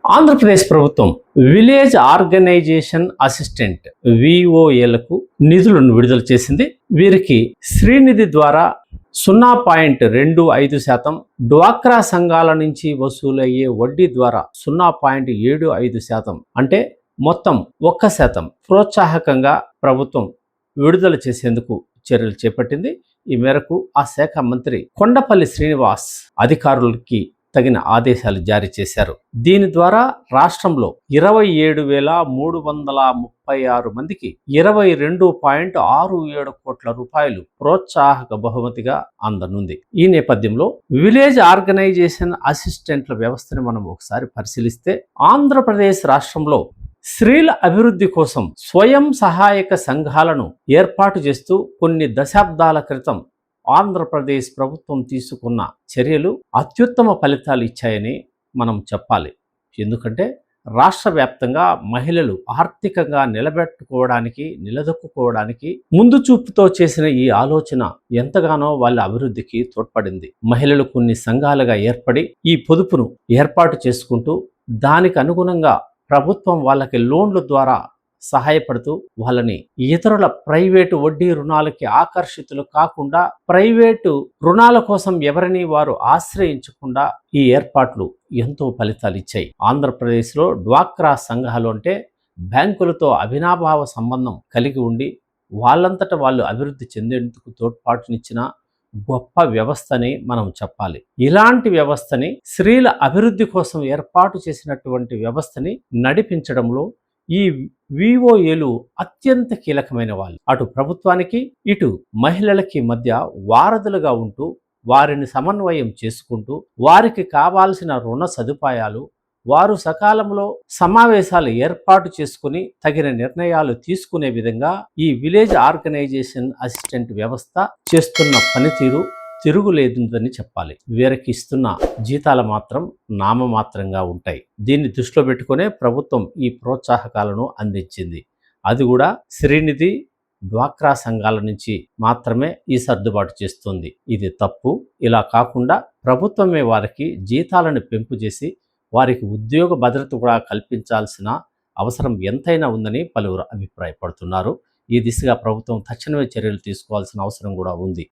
ఆంధ్రప్రదేశ్ ప్రభుత్వం village organization assistant విఓఏలకు నిధులను విడుదల చేసింది. వీరికి శ్రీనిధి ద్వారా 0.25%, డ్వాక్రా సంఘాల నుంచి వసూలయ్యే వడ్డీ ద్వారా 0.75%, అంటే మొత్తం 1% ప్రోత్సాహకంగా ప్రభుత్వం విడుదల చేసేందుకు చర్యలు చేపట్టింది. ఈ మేరకు ఆ శాఖ మంత్రి కొండపల్లి శ్రీనివాస్ అధికారులకి తగిన ఆదేశాలు జారీ చేశారు. దీని ద్వారా రాష్ట్రంలో 27,336 మందికి 22.67 కోట్ల రూపాయలు ప్రోత్సాహక బహుమతిగా అందనుంది. ఈ నేపథ్యంలో విలేజ్ ఆర్గనైజేషన్ అసిస్టెంట్ల వ్యవస్థను మనం ఒకసారి పరిశీలిస్తే, ఆంధ్రప్రదేశ్ రాష్ట్రంలో స్త్రీల అభివృద్ధి కోసం స్వయం సహాయక సంఘాలను ఏర్పాటు చేస్తూ కొన్ని దశాబ్దాల క్రితం ఆంధ్రప్రదేశ్ ప్రభుత్వం తీసుకున్న చర్యలు అత్యుత్తమ ఫలితాలు ఇచ్చాయని మనం చెప్పాలి. ఎందుకంటే రాష్ట్ర వ్యాప్తంగా మహిళలు ఆర్థికంగా నిలదొక్కుకోవడానికి ముందు చూపుతో చేసిన ఈ ఆలోచన ఎంతగానో వాళ్ళ అభివృద్ధికి తోడ్పడింది. మహిళలు కొన్ని సంఘాలుగా ఏర్పడి ఈ పొదుపును ఏర్పాటు చేసుకుంటూ దానికి అనుగుణంగా ప్రభుత్వం వాళ్ళకి లోన్ల ద్వారా సహాయపడుతూ వాళ్ళని ఇతరుల ప్రైవేటు వడ్డీ రుణాలకి ఆకర్షితులు కాకుండా, ప్రైవేటు రుణాల కోసం ఎవరిని వారు ఆశ్రయించకుండా ఈ ఏర్పాట్లు ఎంతో ఫలితాలు ఇచ్చాయి. ఆంధ్రప్రదేశ్లో డ్వాక్రా సంఘాలు అంటే బ్యాంకులతో అవినాభావ సంబంధం కలిగి ఉండి వాళ్ళంతట వాళ్ళు అభివృద్ధి చెందేందుకు తోడ్పాటునిచ్చిన గొప్ప వ్యవస్థని మనం చెప్పాలి. ఇలాంటి వ్యవస్థని, స్త్రీల అభివృద్ధి కోసం ఏర్పాటు చేసినటువంటి వ్యవస్థని నడిపించడంలో ఈ విఓఏలు అత్యంత కీలకమైన వాళ్ళు. అటు ప్రభుత్వానికి ఇటు మహిళలకి మధ్య వారధులుగా ఉంటూ వారిని సమన్వయం చేసుకుంటూ వారికి కావాల్సిన రుణ సదుపాయాలు, వారు సకాలంలో సమావేశాలు ఏర్పాటు చేసుకుని తగిన నిర్ణయాలు తీసుకునే విధంగా ఈ విలేజ్ ఆర్గనైజేషన్ అసిస్టెంట్ వ్యవస్థ చేస్తున్న పనితీరు తిరుగులేదని చెప్పాలి. వీరికి ఇస్తున్న జీతాలు మాత్రం నామమాత్రంగా ఉంటాయి. దీన్ని దృష్టిలో పెట్టుకునే ప్రభుత్వం ఈ ప్రోత్సాహకాలను అందించింది. అది కూడా శ్రీనిధి, డ్వాక్రా సంఘాల నుంచి మాత్రమే ఈ సర్దుబాటు చేస్తుంది. ఇది తప్పు. ఇలా కాకుండా ప్రభుత్వమే వారికి జీతాలను పెంపు చేసి వారికి ఉద్యోగ భద్రత కూడా కల్పించాల్సిన అవసరం ఎంతైనా ఉందని పలువురు అభిప్రాయపడుతున్నారు. ఈ దిశగా ప్రభుత్వం తక్షణమే చర్యలు తీసుకోవాల్సిన అవసరం కూడా ఉంది.